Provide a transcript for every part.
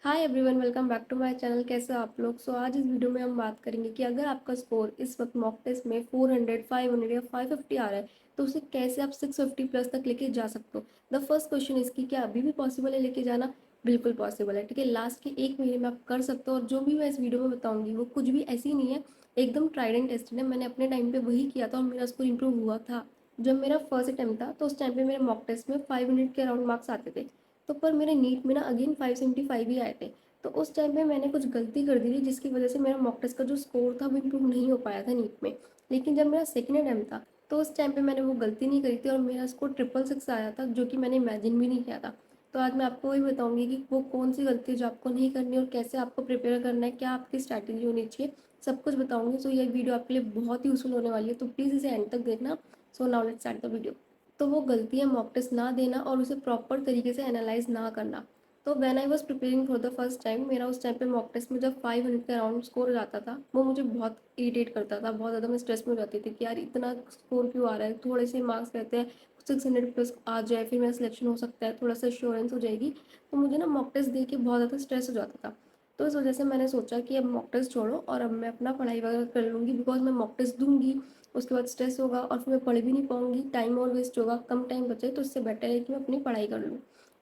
Hi everyone, welcome back to my channel. कैसे हो आप लोग? आज इस वीडियो में हम बात करेंगे कि अगर आपका स्कोर इस वक्त मॉक टेस्ट में 400, 500 या 550 आ रहा है तो उसे कैसे आप 650 प्लस तक लेके जा सकते हो। द फर्स्ट क्वेश्चन इसकी, क्या अभी भी पॉसिबल है लेके जाना? बिल्कुल पॉसिबल है। ठीक है, लास्ट के 1 महीने में आप कर सकते हो और जो भी मैं इस वीडियो में बताऊंगी वो कुछ भी ऐसी नहीं है, एकदम ट्राइड एंड टेस्टेड है। मैंने अपने टाइम पे वही किया था और मेरा स्कोर इंप्रूव हुआ था। जब मेरा फर्स्ट अटैम्प्ट था तो उस टाइम पे मेरे मॉक टेस्ट में 500 के अराउंड मार्क्स आते थे। तो पर मेरे नीट में ना अगेन 575 ही आए थे। तो उस टाइम पे मैंने कुछ गलती कर दी थी जिसकी वजह से मेरा मॉक टेस्ट का जो स्कोर था वो इम्प्रूव नहीं हो पाया था नीट में। लेकिन जब मेरा सेकेंड अटैम्प्ट था तो उस टाइम पे मैंने वो गलती नहीं करी थी और मेरा स्कोर 666 आया था, जो कि मैंने इमेजिन भी नहीं किया था। तो आज मैं आपको वही बताऊंगी कि वो कौन सी गलती है जो आपको नहीं करनी और कैसे आपको प्रिपेयर करना है, क्या आपकी स्ट्रैटेजी होनी चाहिए, सब कुछ बताऊंगी। सो ये वीडियो आपके लिए बहुत ही यूजफुल होने वाली है, तो प्लीज़ इसे एंड तक देखना। So now let's start the video. तो वो गलती है मॉक टेस्ट ना देना और उसे प्रॉपर तरीके से एनालाइज ना करना। तो when I was preparing for the first time, मेरा उस टाइम पे मॉक टेस्ट में जब 500 के अराउंड स्कोर हो जाता था वो मुझे बहुत इरिटेट करता था। बहुत ज़्यादा मैं स्ट्रेस में हो जाती थी कि यार इतना स्कोर क्यों आ रहा है, थोड़े से मार्क्स रहते हैं, 600 प्लस आ जाए फिर मेरा सिलेक्शन हो सकता है, थोड़ा सा एश्योरेंस हो जाएगी। तो मुझे ना मॉक टेस्ट दे के बहुत ज़्यादा स्ट्रेस हो जाता था। तो इस वजह से मैंने सोचा कि अब मॉक टेस्ट छोड़ो और अब मैं अपना पढ़ाई वगैरह कर लूँगी, बिकॉज मैं मॉक टेस्ट दूंगी उसके बाद स्ट्रेस होगा और फिर मैं पढ़ भी नहीं पाऊंगी, टाइम और वेस्ट होगा, कम टाइम बचे। तो इससे बेटर है कि मैं अपनी पढ़ाई कर लूँ।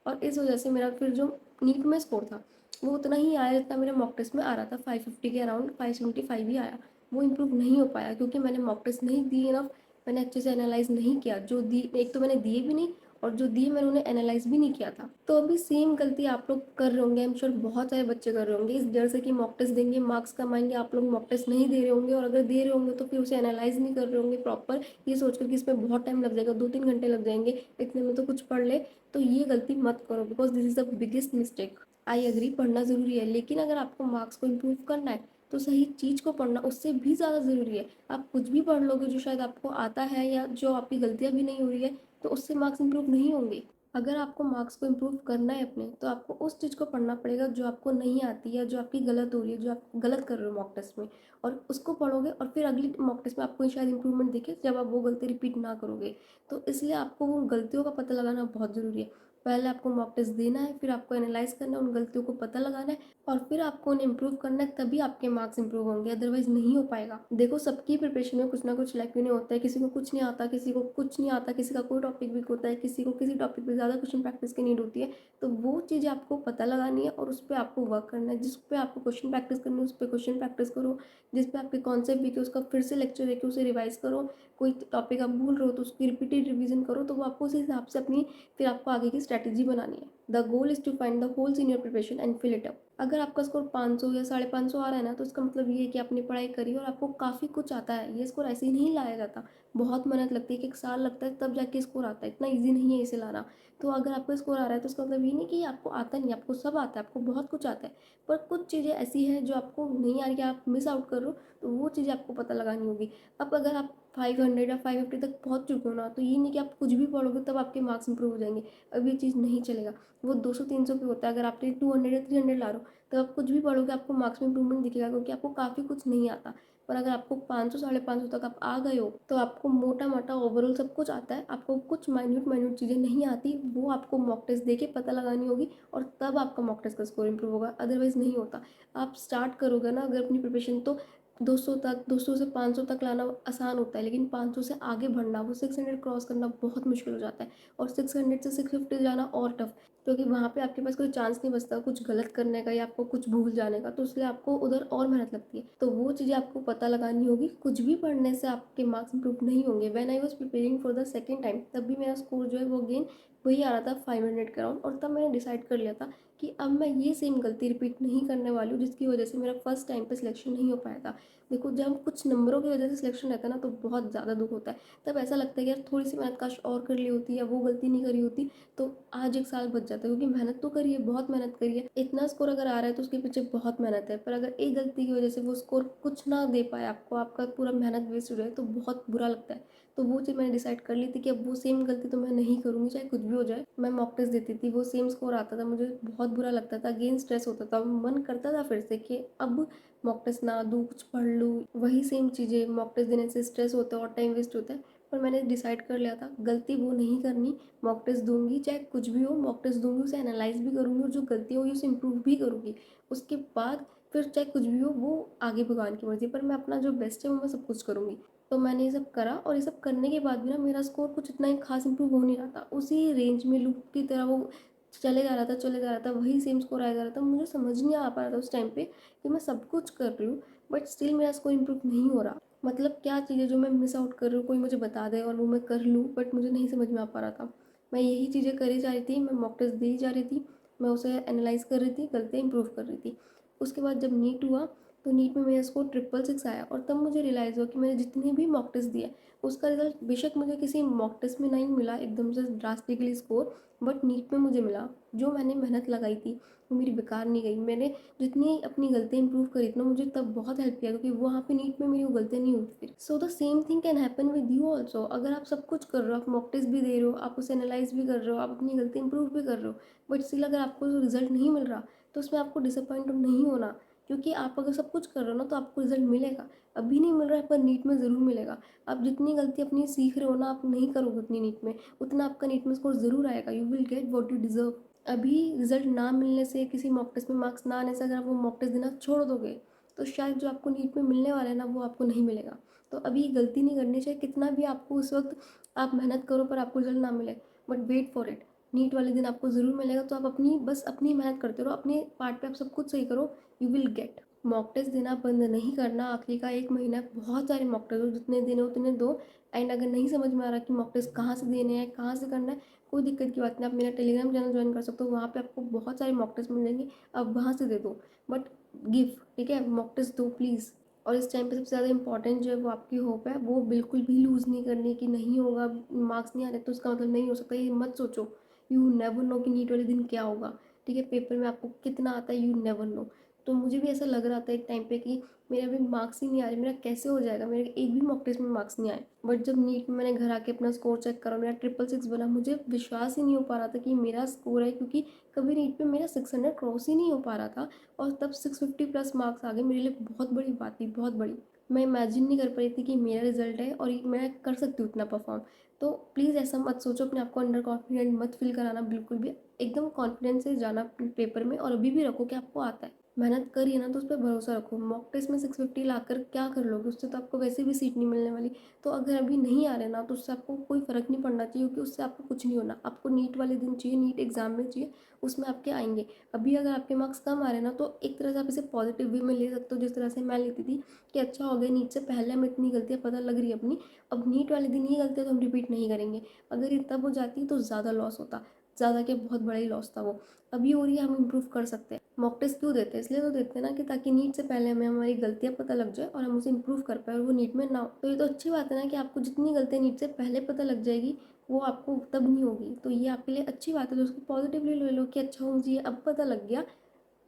और इस वजह से मेरा फिर जो नीट में स्कोर था वो उतना ही आया जितना मेरे मॉक टेस्ट में आ रहा था, 550 के अराउंड 575 ही आया। वो इम्प्रूव नहीं हो पाया क्योंकि मैंने मॉक टेस्ट नहीं दी इनफ, मैंने अच्छे से एनालाइज नहीं किया। जो दी, एक तो मैंने दिए भी नहीं और जो दिए मैंने उन्हें एनालाइज भी नहीं किया था। तो अभी सेम गलती आप लोग कर रहे होंगे, आई एम श्योर बहुत सारे बच्चे कर रहे होंगे, इस डर से कि मॉक टेस्ट देंगे मार्क्स कम आएंगे। आप लोग मॉक टेस्ट नहीं दे रहे होंगे और अगर दे रहे होंगे तो फिर उसे एनालाइज नहीं कर रहे होंगे प्रॉपर, ये सोचकर कि इसमें बहुत टाइम लग जाएगा, 2-3 घंटे लग जाएंगे, इतने में तो कुछ पढ़ ले। तो ये गलती मत करो, because this is the biggest mistake. I agree, पढ़ना ज़रूरी है, लेकिन अगर आपको मार्क्स को इम्प्रूव करना है तो सही चीज़ को पढ़ना उससे भी ज़्यादा ज़रूरी है। आप कुछ भी पढ़ लोगे जो शायद आपको आता है या जो आपकी गलतियाँ भी नहीं हो रही है, तो उससे मार्क्स इम्प्रूव नहीं होंगे। अगर आपको मार्क्स को इम्प्रूव करना है अपने, तो आपको उस चीज़ को पढ़ना पड़ेगा जो आपको नहीं आती है, जो आपकी गलत हो रही है, जो आप गलत कर रहे हो मॉक टेस्ट में। और उसको पढ़ोगे और फिर अगली मॉक टेस्ट में आपको शायद इंप्रूवमेंट दिखे जब आप वो गलती रिपीट ना करोगे। तो इसलिए आपको वो गलतियों का पता लगाना बहुत ज़रूरी है। पहले आपको मॉक टेस्ट देना है, फिर आपको एनालाइज करना है, उन गलतियों को पता लगाना है और फिर आपको उन्हें इम्प्रूव करना है, तभी आपके मार्क्स इंप्रूव होंगे, अदरवाइज नहीं हो पाएगा। देखो, सबकी प्रिपरेशन में कुछ ना कुछ लैक्यूने होता है, किसी को कुछ नहीं आता, किसी को कुछ नहीं आता, किसी का कोई टॉपिक वीक होता है, किसी को किसी टॉपिक पे ज़्यादा क्वेश्चन प्रैक्टिस की नीड होती है। तो वो चीज़ें आपको पता लगानी है और उस पर आपको वर्क करना है। जिस पे आपको क्वेश्चन प्रैक्टिस करनी है उस पर क्वेश्चन प्रैक्टिस करो, जिस पे आपके कॉन्सेप्ट वीक है उसका फिर से लेक्चर देके उसे रिवाइज करो। कोई टॉपिक आप भूल रहे हो तो उसकी रिपीटेड रिवीजन करो, तो वो आपको उस हिसाब से अपनी फिर आपको आगे की स्ट्रैटेजी बनानी है। The goal is to find the holes in your preparation and fill it up. अगर आपका स्कोर 500 या 550 आ रहा है ना, तो इसका मतलब ये है कि आपने पढ़ाई करी और आपको काफ़ी कुछ आता है। ये स्कोर ऐसे ही नहीं लाया जाता, बहुत मेहनत लगती है, कि 1 साल लगता है तब जाके स्कोर आता है, इतना ईजी नहीं है इसे लाना। तो अगर आपका स्कोर आ रहा है तो इसका मतलब ये नहीं कि आपको आता नहीं, आपको सब आता है, आपको बहुत कुछ आता है। पर कुछ चीज़ें ऐसी हैं जो आपको नहीं आ रही, आप मिस आउट कर रहे हो, तो वो चीज़ें आपको पता लगानी होगी। अब अगर आप 500 या 550 तक पहुंच चुके हो ना, तो ये नहीं कि आप कुछ भी पढ़ोगे तब आपके मार्क्स इंप्रूव हो जाएंगे। अब ये चीज़ नहीं चलेगा। वो 200-300 पे होता है, अगर आप 200 या 300 ला रहे हो तो आप कुछ भी पढ़ोगे आपको मार्क्स में इंप्रूवमेंट दिखेगा, क्योंकि आपको काफ़ी कुछ नहीं आता। पर अगर आपको 500 550 तक आप आ गए हो तो आपको मोटा मोटा ओवरऑल सब कुछ आता है, आपको कुछ माइन्यूट माइन्यूट चीज़ें नहीं आती, वो आपको मॉक टेस्ट दे के पता लगानी होगी और तब आपका मॉक टेस्ट का स्कोर इंप्रूव होगा, अदरवाइज नहीं होता। आप स्टार्ट करोगे ना अगर अपनी प्रिपरेशन, तो 200 तक, 200 से 500 तक लाना आसान होता है, लेकिन 500 से आगे बढ़ना, वो 600 क्रॉस करना बहुत मुश्किल हो जाता है। और 600 से 650 जाना और टफ, क्योंकि वहाँ पे आपके पास कोई चांस नहीं बचता कुछ गलत करने का या आपको कुछ भूल जाने का, तो इसलिए आपको उधर और मेहनत लगती है। तो वो चीज़ें आपको पता लगानी होगी। कुछ भी पढ़ने से आपके मार्क्स इंप्रूव नहीं होंगे। When I was preparing for the second time, तब भी मेरा स्कोर जो है वो अगेन वही आ रहा था 500 के अराउंड, और तब मैंने डिसाइड कर लिया था कि अब मैं ये सेम गलती रिपीट नहीं करने वाली हूँ जिसकी वजह से मेरा फर्स्ट टाइम पे सिलेक्शन नहीं हो पाया था। देखो, जब कुछ नंबरों की वजह से सिलेक्शन रहता है ना, तो बहुत ज़्यादा दुख होता है। तब ऐसा लगता है कि यार थोड़ी सी मेहनत काश और कर ली होती या वो गलती नहीं करी होती, तो आज 1 साल बच जाता है। क्योंकि मेहनत तो करी है, बहुत मेहनत करी है, इतना स्कोर अगर आ रहा है तो उसके पीछे बहुत मेहनत है। पर अगर एक गलती की वजह से वो स्कोर कुछ ना दे पाए आपको, आपका पूरा मेहनत वेस्ट हो जाए, तो बहुत बुरा लगता है। तो वो चीज़ मैंने डिसाइड कर ली थी कि अब वो सेम गलती तो मैं नहीं करूँगी, चाहे कुछ भी हो जाए। मैं मॉक टेस्ट देती थी, वो सेम स्कोर आता था, मुझे बहुत बुरा लगता था, अगेन स्ट्रेस होता था, मन करता था फिर से कि अब मॉक टेस्ट ना दूँ, कुछ पढ़ लूँ, वही सेम चीज़ें। मॉक टेस्ट देने से स्ट्रेस होता है और टाइम वेस्ट होता है। पर मैंने डिसाइड कर लिया था गलती वो नहीं करनी, मॉक टेस्ट दूँगी, चाहे कुछ भी हो मॉक टेस्ट दूँगी, उसे एनालाइज़ भी करूँगी और जो गलती होगी उसे इम्प्रूव भी करूँगी। उसके बाद फिर चाहे कुछ भी हो वो आगे भगवान की मर्ज़ी, पर मैं अपना जो बेस्ट है वो मैं सब कुछ करूँगी। तो मैंने ये सब करा और ये सब करने के बाद भी ना मेरा स्कोर कुछ इतना ही ख़ास इम्प्रूव हो नहीं रहा था। उसी रेंज में लूप की तरह वो चले जा रहा था, चले जा रहा था, वही सेम स्कोर आया जा रहा था। मुझे समझ नहीं आ पा रहा था उस टाइम पे कि मैं सब कुछ कर रही हूँ बट स्टिल मेरा स्कोर इम्प्रूव नहीं हो रहा। मतलब क्या चीज़ है जो मैं मिस आउट कर रही हूँ, कोई मुझे बता दे और वो मैं कर लूँ, बट मुझे नहीं समझ में आ पा रहा था। मैं यही चीज़ें करी जा रही थी, मैं मॉक टेस्ट दी जा रही थी, मैं उसे एनालाइज़ कर रही थी, गलतियाँ इम्प्रूव कर रही थी। उसके बाद जब नीट हुआ तो नीट में मेरा स्कोर 666 आया और तब मुझे रियलाइज़ हुआ कि मैंने जितने भी मॉक टेस्ट दिए उसका रिज़ल्ट बेशक मुझे किसी मॉक टेस्ट में नहीं मिला एकदम से ड्रास्टिकली स्कोर, बट नीट में मुझे मिला। जो मैंने मेहनत लगाई थी वो मेरी बेकार नहीं गई। मैंने जितनी अपनी गलतियाँ इंप्रूव करी थी ना, मुझे तब बहुत हेल्प किया क्योंकि वहाँ पे नीट में मेरी वो गलतियाँ नहीं हुई फिर। So the same thing can happen with you also. अगर आप सब कुछ कर रहे हो, आप मॉक टेस्ट भी दे रहे हो, आप उसे एनालाइज भी कर रहे हो, आप अपनी गलती इंप्रूव भी कर रहे हो, बट स्टिल अगर आपको रिजल्ट नहीं मिल रहा तो उसमें आपको डिसअपॉइंट नहीं होना, क्योंकि आप अगर सब कुछ कर रहे हो ना तो आपको रिजल्ट मिलेगा। अभी नहीं मिल रहा है पर नीट में ज़रूर मिलेगा। आप जितनी गलती अपनी सीख रहे हो ना, आप नहीं करोगे उतनी नीट में, उतना आपका नीट में स्कोर ज़रूर आएगा। You will get what you deserve. अभी रिजल्ट ना मिलने से, किसी मॉक टेस्ट में मार्क्स ना आने से अगर आप वो मॉक टेस्ट देना छोड़ दोगे तो शायद जो आपको नीट में मिलने वाला है ना वो आपको नहीं मिलेगा। तो अभी गलती नहीं करनी चाहिए, कितना भी आपको उस वक्त आप मेहनत करो पर आपको रिजल्ट ना मिले, but wait for it. NEET वाले दिन आपको ज़रूर मिलेगा, तो आप अपनी बस अपनी मेहनत करते रहो, अपने पार्ट पे आप सब कुछ सही करो, you will get. Mock test देना बंद नहीं करना। आखिरी का 1 महीना बहुत सारे मॉक टेस्ट हो, जितने देने हो उतने दो। एंड अगर नहीं समझ में आ रहा कि मॉक टेस्ट कहाँ से देने हैं, कहाँ से करना है, कोई दिक्कत की बात नहीं। आप मेरा टेलीग्राम चैनल ज्वाइन कर सकते हो, वहाँ पे आपको बहुत सारे मॉक टेस्ट मिल जाएंगे, आप वहाँ से दे दो। बट गिव, ठीक है, मॉक टेस्ट दो प्लीज़। और इस टाइम पे सबसे ज़्यादा इंपॉर्टेंट जो है वो आपकी होप है, वो बिल्कुल भी लूज़ नहीं करनी कि नहीं होगा, मार्क्स नहीं आ रहे तो उसका मतलब नहीं हो सकता, ये मत सोचो। यू नेवर नो कि नीट वाले दिन क्या होगा, ठीक है, पेपर में आपको कितना आता है, यू नेवर नो। तो मुझे भी ऐसा लग रहा था एक टाइम पे कि मेरे अभी मार्क्स ही नहीं आ रहे, मेरा कैसे हो जाएगा, मेरे एक भी मॉक टेस्ट में मार्क्स नहीं आए। बट जब नीट में मैंने घर आके अपना स्कोर चेक करा, मेरा 666 बना, मुझे विश्वास ही नहीं हो पा रहा था कि मेरा स्कोर है, क्योंकि कभी नीट में मेरा 600 क्रॉस ही नहीं हो पा रहा था। और तब 650 प्लस मार्क्स आ गए, मेरे लिए बहुत बड़ी बात थी, बहुत बड़ी। मैं इमेजिन नहीं कर पाई थी कि मेरा रिजल्ट है और मैं कर सकती हूँ इतना परफॉर्म। तो प्लीज़ ऐसा मत सोचो, अपने आप को अंडर कॉन्फिडेंट मत फील कराना बिल्कुल भी। एकदम कॉन्फिडेंस से जाना पेपर में, और अभी भी रखो कि आपको आता है। मेहनत करिए ना तो उस पर भरोसा रखो। मॉक टेस्ट में 650 लाकर क्या कर लोगे, उससे तो आपको वैसे भी सीट नहीं मिलने वाली। तो अगर अभी नहीं आ रहे ना तो उससे आपको कोई फ़र्क नहीं पड़ना चाहिए, क्योंकि उससे आपको कुछ नहीं होना। आपको नीट वाले दिन चाहिए, नीट एग्ज़ाम में चाहिए, उसमें आपके आएंगे। अभी अगर आपके मार्क्स कम आ रहे हैं ना तो एक तरह से आप इसे पॉजिटिव वे में ले सकते हो, जिस तरह से मैं लेती थी कि अच्छा हो गया, नीट से पहले हमें इतनी गलतियाँ पता लग रही है अपनी, अब नीट वाले दिन ये गलतियाँ तो हम रिपीट नहीं करेंगे। अगर ये तब हो जाती तो ज़्यादा लॉस होता, ज़्यादा क्या बहुत बड़ा ही लॉस था वो। अभी हो रही है, हम इम्प्रूव कर सकते हैं। मॉक टेस्ट क्यों देते हैं, इसलिए तो देते हैं ना कि ताकि नीट से पहले हमें हमारी गलतियाँ पता लग जाए और हम उसे इम्प्रूव कर पाए और वो नीट में ना हो। तो ये तो अच्छी बात है ना कि आपको जितनी गलतियाँ नीट से पहले पता लग जाएगी वो आपको तब नहीं होगी। तो ये आपके लिए अच्छी बात है, तो उसको पॉजिटिवली ले लो कि अच्छा मुझे ये अब पता लग गया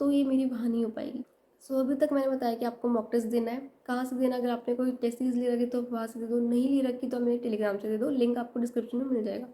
तो ये मेरी वहाँ नहीं हो पाएगी। सो अभी तक मैंने बताया कि आपको मॉक टेस्ट देना है, कहाँ से देना। अगर आपने कोई टेस्ट सीरीज ले रखी तो वहाँ से दे दो, नहीं ले रखी तो मेरे टेलीग्राम से दे दो, लिंक आपको डिस्क्रिप्शन में मिल जाएगा।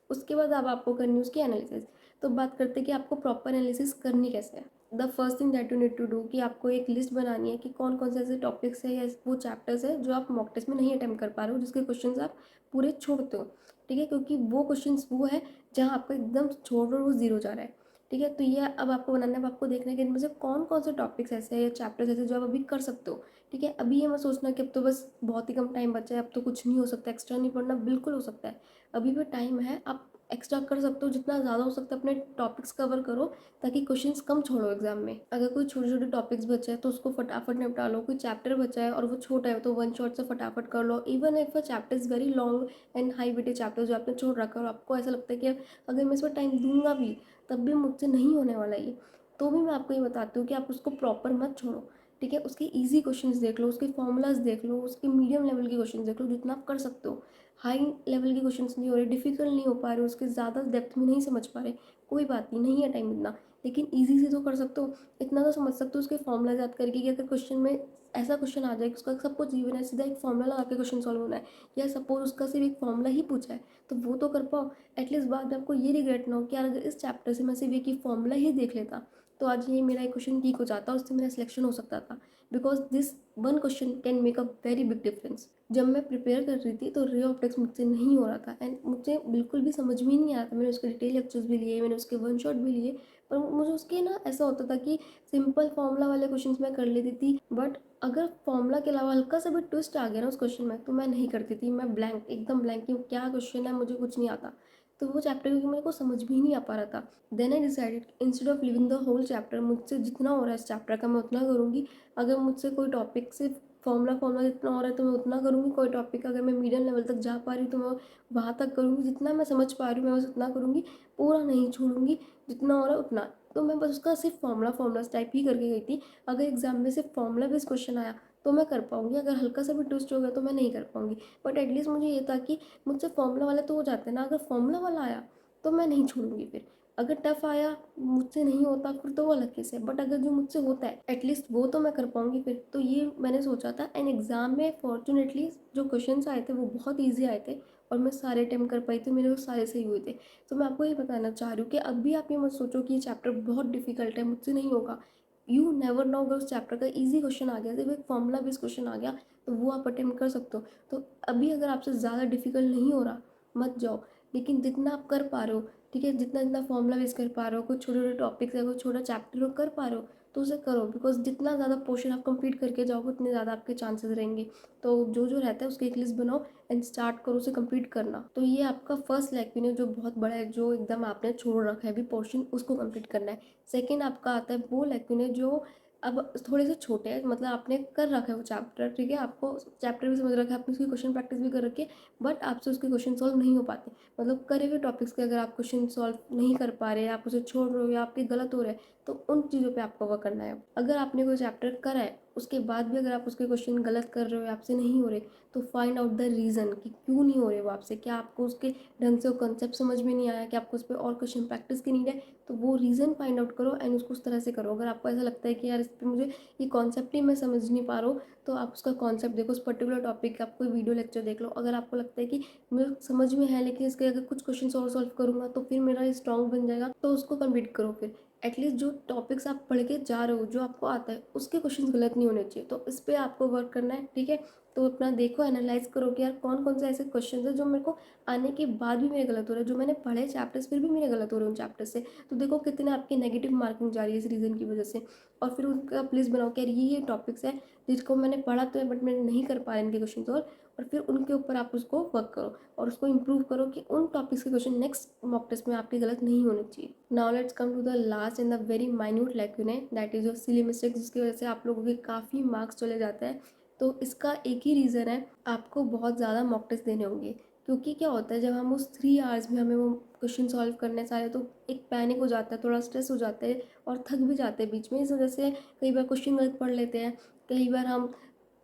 उसके बाद अब आपको करनी है उसकी एनालिसिस। तो बात करते हैं कि आपको प्रॉपर एनालिसिस करनी कैसे है। The first thing that you need to do कि आपको एक लिस्ट बनानी है कि कौन कौन से ऐसे टॉपिक्स है या वो चैप्टर्स है जो आप मॉक टेस्ट में नहीं अटेम्प्ट कर पा रहे हो, जिसके क्वेश्चन आप पूरे छोड़ते हो, ठीक है, क्योंकि वो क्वेश्चन वो है जहाँ आपका एकदम छोड़ रहे हो, वो जीरो जा रहा है, ठीक है। तो ये अब आपको बनाना है, अब आपको देखना है कि इनमें से कौन कौन से टॉपिक्स ऐसे हैं या चैप्टर्स ऐसे जो आप अभी कर सकते हो, ठीक है। अभी ये मत सोचना कि अब तो बस बहुत ही कम टाइम बचा है, अब तो कुछ नहीं हो सकता, एक्स्ट्रा नहीं पढ़ना, बिल्कुल हो सकता है। अभी भी टाइम है, आप एक्स्ट्रा कर सकते हो, जितना ज़्यादा हो सकता है अपने टॉपिक्स कवर करो, ताकि क्वेश्चंस कम छोड़ो एग्जाम में। अगर कोई छोटे छोटे टॉपिक्स बचे हैं तो उसको फटाफट निपटा लो। कोई चैप्टर बचा है और वो छोटा है तो वन शॉट से फटाफट कर लो। Even if a chapter is very long and high weighted chapter जो आपने छोड़ रखा है और आपको ऐसा लगता है कि अगर मैं इस पर टाइम दूंगा भी तब भी मुझसे नहीं होने वाला ये, तो भी मैं आपको ये बताती हूँ कि आप उसको प्रॉपर मत छोड़ो, ठीक है। उसके इजी क्वेश्चंस देख लो, उसके फॉर्मूलाज देख लो, उसके मीडियम लेवल के क्वेश्चंस देख लो, जितना आप कर सकते हो। हाई लेवल के क्वेश्चंस नहीं हो रहे, डिफिकल्ट नहीं हो पा रहे, उसके ज़्यादा डेप्थ में नहीं समझ पा रहे, कोई बात नहीं, नहीं है टाइम इतना, लेकिन ईजी से तो कर सकते हो। इतना तो समझ सकते हो उसके फॉर्मूला याद करके कि अगर क्वेश्चन में ऐसा क्वेश्चन आ जाए कि उसका सब कुछ गिवन है, सीधा एक फॉर्मूला लगा के क्वेश्चन सॉल्व होना है, या सपोज उसका सिर्फ एक फॉर्मूला ही पूछा है, तो वो तो कर पाओ। एटलीस्ट बाद में आपको ये रिग्रेट ना हो कि यार अगर इस चैप्टर से मैं सिर्फ एक ही फॉर्मूला ही देख लेता तो आज ये मेरा एक क्वेश्चन ठीक हो जाता, उससे मेरा सिलेक्शन हो सकता था। Because this one question can make a very big difference. जब मैं प्रिपेयर कर रही थी तो रे ऑफ टेक्स्ट मुझसे नहीं हो रहा था एंड मुझे बिल्कुल भी समझ में ही नहीं आया था। मैंने उसके डिटेल लेक्चर्स भी लिए, मैंने उसके वन शॉट भी लिए, पर मुझे उसके ना ऐसा होता था कि सिंपल फॉर्मूला वाले क्वेश्चन मैं कर लेती थी, बट अगर फॉर्मूला के अलावा हल्का सा भी ट्विस्ट आ गया ना उस क्वेश्चन में तो मैं नहीं करती थी। मैं ब्लैंक, एकदम ब्लैंक कि क्या क्वेश्चन है, मुझे कुछ नहीं आता। तो वो चैप्टर क्योंकि मेरे को समझ भी नहीं आ पा रहा था, then I decided instead of living the whole chapter, मुझसे जितना हो रहा है इस चैप्टर का मैं उतना करूँगी। अगर मुझसे कोई टॉपिक से फॉर्मूला फॉर्मूला जितना हो रहा है तो मैं उतना करूँगी। कोई टॉपिक अगर मैं मीडियम लेवल तक जा पा रही हूँ तो मैं वहाँ तक करूँगी। जितना मैं समझ पा रही हूँ मैं बस उतना करूँगी, पूरा नहीं छोड़ूंगी, जितना हो रहा है उतना। तो मैं बस उसका सिर्फ फॉर्मूला टाइप ही करके गई थी। अगर एग्जाम में सिर्फ फॉर्मूला बेस्ड क्वेश्चन आया तो मैं कर पाऊंगी, अगर हल्का सा भी ट्विस्ट हो गया तो मैं नहीं कर पाऊंगी। बट एटलीस्ट मुझे ये था कि मुझसे फॉर्मूला वाले तो हो जाते हैं ना, अगर फॉर्मूला वाला आया तो मैं नहीं छोड़ूंगी। फिर अगर टफ आया, मुझसे नहीं होता, फिर तो वो अलग केस है, बट अगर जो मुझसे होता है एटलीस्ट वो तो मैं कर पाऊंगी फिर। तो ये मैंने सोचा था एंड एग्जाम में फॉर्चुनेटली जो क्वेश्चन आए थे वो बहुत ईजी आए थे और मैं सारे अटेम्प्ट कर पाई थी, मेरे वो सारे सही हुए थे। तो मैं आपको ये बताना चाह रही हूँ कि अभी आप ये मत सोचो कि ये चैप्टर बहुत डिफिकल्ट है, मुझसे नहीं होगा। यू नेवर नो, अगर उस चैप्टर का इजी क्वेश्चन आ गया, सिर्फ एक फॉर्मूला बेस्ड क्वेश्चन आ गया, तो वो आप अटेम्प्ट कर सकते हो। तो अभी अगर आपसे ज़्यादा डिफिकल्ट नहीं हो रहा मत जाओ, लेकिन जितना आप कर पा रहे हो, ठीक है, जितना जितना फॉर्मूला बेस कर पा रहे हो, कुछ छोटे छोटे टॉपिक्स है, कुछ छोटा चैप्टर कर पा रहे हो तो उसे करो। बिकॉज जितना ज़्यादा पोर्शन आप कंप्लीट करके जाओगे उतने ज़्यादा आपके चांसेस रहेंगे। तो जो जो रहता है उसकी एक लिस्ट बनाओ एंड स्टार्ट करो उसे कंप्लीट करना। तो ये आपका फर्स्ट लेक्चर है जो बहुत बड़ा है, जो एकदम आपने छोड़ रखा है अभी पोर्शन, उसको कंप्लीट करना है। सेकंड आपका आता है वो लेक्चर है जो अब थोड़े से छोटे हैं, मतलब आपने कर रखा है वो चैप्टर, ठीक है, आपको चैप्टर भी समझ रखा है, आपने उसकी क्वेश्चन प्रैक्टिस भी कर रखी है, बट आपसे उसके क्वेश्चन सॉल्व नहीं हो पाते। मतलब करे हुए टॉपिक्स के अगर आप क्वेश्चन सॉल्व नहीं कर पा रहे, आप उसे छोड़ रहे हो या आपके गलत हो रहे हैं, तो उन चीज़ों पे आपको वर्क करना है। अगर आपने कोई चैप्टर करा है उसके बाद भी अगर आप उसके क्वेश्चन गलत कर रहे हो या आपसे नहीं हो रहे, तो फाइंड आउट द रीज़न कि क्यों नहीं हो रहे वो आपसे। क्या आपको उसके ढंग से वो कंसेप्ट समझ में नहीं आया, कि आपको उस पर और क्वेश्चन प्रैक्टिस की नीड है, तो वो रीज़न फाइंड आउट करो एंड उसको उस तरह से करो। अगर आपको ऐसा लगता है कि यार इस पर मुझे ये कॉन्सेप्ट ही मैं समझ नहीं पा रहा हूँ, तो आप उसका कॉन्सेप्ट देखो, उस पर्टिकुलर टॉपिक का आप कोई वीडियो लेक्चर देख लो। अगर आपको लगता है कि मुझे समझ में है लेकिन इसके अगर कुछ क्वेश्चन और सॉल्व करूँगा तो फिर मेरा स्ट्रॉन्ग बन जाएगा, तो उसको कंप्लीट करो। फिर एटलीस्ट जो टॉपिक्स आप पढ़ के जा रहे हो, जो आपको आता है, उसके क्वेश्चन गलत नहीं होने चाहिए। तो इस पर आपको वर्क करना है, ठीक है। तो अपना देखो, एनालाइज करो कि यार कौन कौन से ऐसे क्वेश्चन है जो मेरे को आने के बाद भी मेरे गलत हो रहे हैं, जो मैंने पढ़े चैप्टर्स फिर भी मेरे गलत हो रहे हैं उन चैप्टर से। तो देखो कितने आपकी नेगेटिव मार्किंग जा रही है इस रीज़न की वजह से। और फिर उनका आप लिस्ट बनाओ कि यार ये टॉपिक्स है जिसको मैंने पढ़ा तो है बट मैं नहीं कर पा रहा इनके क्वेश्चन सॉल्व, और फिर उनके ऊपर आप उसको वर्क करो और उसको इम्प्रूव करो कि उन टॉपिक्स के क्वेश्चन नेक्स्ट मॉक टेस्ट में आपके गलत नहीं होने चाहिए। Now let's come to the last and the very minute lecture है, that is your silly mistakes, जिसकी वजह से आप लोगों के काफ़ी मार्क्स चले जाते हैं। तो इसका एक ही रीज़न है, आपको बहुत ज़्यादा मॉक टेस्ट देने होंगे। क्योंकि क्या होता है, जब हम उस 3 आवर्स में हमें वो क्वेश्चन सॉल्व करने सारे, तो एक पैनिक हो जाता है, थोड़ा स्ट्रेस हो जाता है और थक भी जाते हैं बीच में। इस वजह से कई बार क्वेश्चन गलत पढ़ लेते हैं, कई बार हम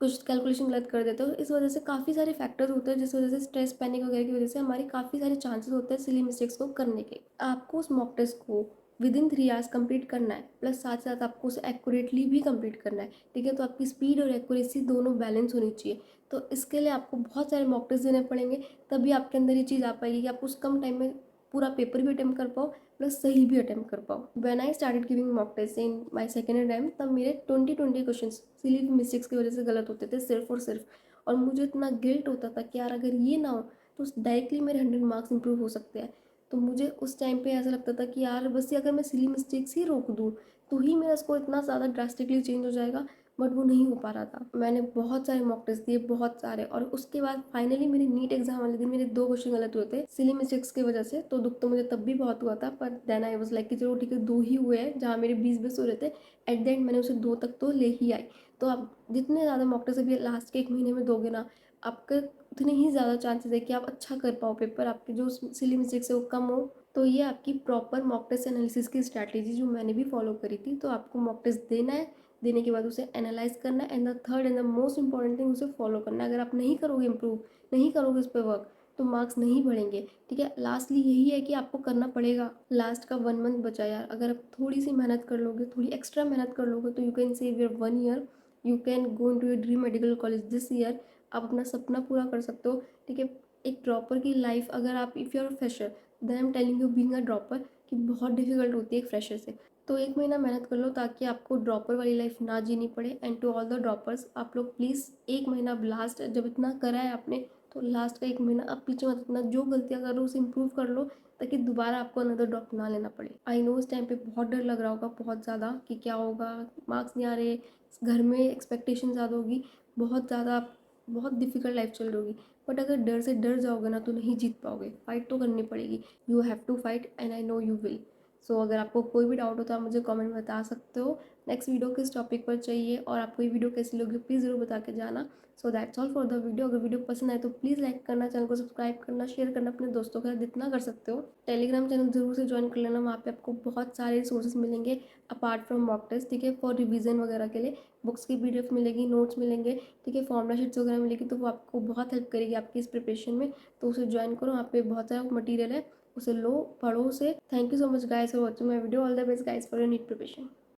कुछ कैलकुलेशन गलत कर देते हो। इस वजह से काफ़ी सारे फैक्टर्स होते हैं जिस वजह से स्ट्रेस, पैनिक वगैरह की वजह से हमारे काफ़ी सारे चांसेस होते हैं सिली मिस्टेक्स को करने के। आपको उस मॉक टेस्ट को विद इन 3 आवर्स कंप्लीट करना है, प्लस साथ साथ आपको उसे एक्यूरेटली भी कंप्लीट करना है, ठीक है। तो आपकी स्पीड और एक्यूरेसी दोनों बैलेंस होनी चाहिए। तो इसके लिए आपको बहुत सारे मॉक टेस्ट देने पड़ेंगे, तभी आपके अंदर ये चीज़ आ पाएगी कि आप उस कम टाइम में पूरा पेपर भी अटेम्प्ट कर पाओ प्लस सही भी अटेम्प्ट कर पाओ। When I started giving mock test in my second time, तब मेरे 20 क्वेश्चन सिली मिस्टेक्स की वजह से गलत होते थे, सिर्फ और सिर्फ। और मुझे इतना गिल्ट होता था कि यार अगर ये ना हो तो डायरेक्टली मेरे 100 मार्क्स इंप्रूव हो सकते हैं। तो मुझे उस टाइम पे ऐसा लगता था कि यार बस ये अगर मैं सिली मिस्टेक्स ही रोक दूँ तो ही मेरा स्कोर इतना ज़्यादा ड्रास्टिकली चेंज हो जाएगा, बट वो नहीं हो पा रहा था। मैंने बहुत सारे मॉक टेस्ट दिए, बहुत सारे, और उसके बाद फाइनली मेरी नीट एग्जाम वाले दिन मेरे 2 क्वेश्चन गलत हुए थे सिली मिस्टेक्स की वजह से। तो दुख तो मुझे तब भी बहुत हुआ था, पर देन आई वाज लाइक कि चलो ठीक है, 2 ही हुए हैं जहाँ मेरे 20-20 हो रहे थे। एट द एंड मैंने उसे 2 तक तो ले ही आई। तो आप जितने ज़्यादा मॉक टेस्ट अभी लास्ट के 1 महीने में दोगे ना, आपके उतने ही ज़्यादा चांसेस है कि आप अच्छा कर पाओ पेपर, आपके जो सिली मिस्टेक्स है वो कम हो। तो ये आपकी प्रॉपर मॉक टेस्ट एनालिसिस की स्ट्रैटेजी जो मैंने भी फॉलो करी थी। तो आपको मॉक टेस्ट देना है, देने के बाद उसे एनालाइज करना है, and the third and the most important thing, उसे फॉलो करना है। अगर आप नहीं करोगे इम्प्रूव, नहीं करोगे उस पर वर्क, तो मार्क्स नहीं बढ़ेंगे, ठीक है। लास्टली यही है कि आपको करना पड़ेगा। लास्ट का 1 मंथ बचा यार, अगर आप थोड़ी सी मेहनत कर लोगे, थोड़ी एक्स्ट्रा मेहनत कर लोगे, तो you can save your 1 year, you can go into your dream medical college this year. आप अपना सपना पूरा कर सकते हो, ठीक है। एक ड्रॉपर की लाइफ, अगर आप if you are fresher, then I am telling you being a dropper, कि बहुत डिफिकल्ट होती है एक फ्रेशर से। तो 1 महीना मेहनत कर लो ताकि आपको ड्रॉपर वाली लाइफ ना जीनी पड़े। And to all the droppers, आप लोग प्लीज़ 1 महीना लास्ट जब इतना करा है आपने, तो लास्ट का 1 महीना अब पीछे मत हटना, जो गलतियाँ कर रहे हो उसे इम्प्रूव कर लो ताकि दोबारा आपको अनदर ड्रॉप ना लेना पड़े। आई नो इस टाइम पे बहुत डर लग रहा होगा, बहुत ज़्यादा, कि क्या होगा, मार्क्स नहीं आ रहे, घर में एक्सपेक्टेशन ज़्यादा होगी, बहुत ज़्यादा, बहुत डिफिकल्ट लाइफ चल रही होगी। बट अगर डर से डर जाओगे ना तो नहीं जीत पाओगे, फाइट तो करनी पड़ेगी। You have to fight and I know you will. So अगर आपको कोई भी डाउट हो तो आप मुझे कमेंट में बता सकते हो नेक्स्ट वीडियो किस टॉपिक पर चाहिए, और आपको ये वीडियो कैसी लगी प्लीज़ ज़रूर बता के जाना। So that's all for the video. अगर वीडियो पसंद आए तो प्लीज़ लाइक करना, चैनल को सब्सक्राइब करना, शेयर करना अपने दोस्तों के साथ जितना कर सकते हो। टेलीग्राम चैनल जरूर से ज्वाइन कर लेना, वहाँ पे आपको बहुत सारे रिसोर्सेज मिलेंगे अपार्ट फ्रॉम मॉक टेस्ट, ठीक है, फॉर रिवीजन वगैरह के लिए। बुक्स की पीडीएफ मिलेगी, नोट्स मिलेंगे, ठीक है, फॉर्मुला शीट्स वगैरह मिलेगी, तो वो आपको बहुत हेल्प करेगी आपकी इस प्रिपरेशन में। तो उसे ज्वाइन करो, वहाँ पे बहुत सारा मटीरियल है, उसे लो, पढ़ो उसे। Thank you so much guys for watching my video. All the best guys for your NEET preparation.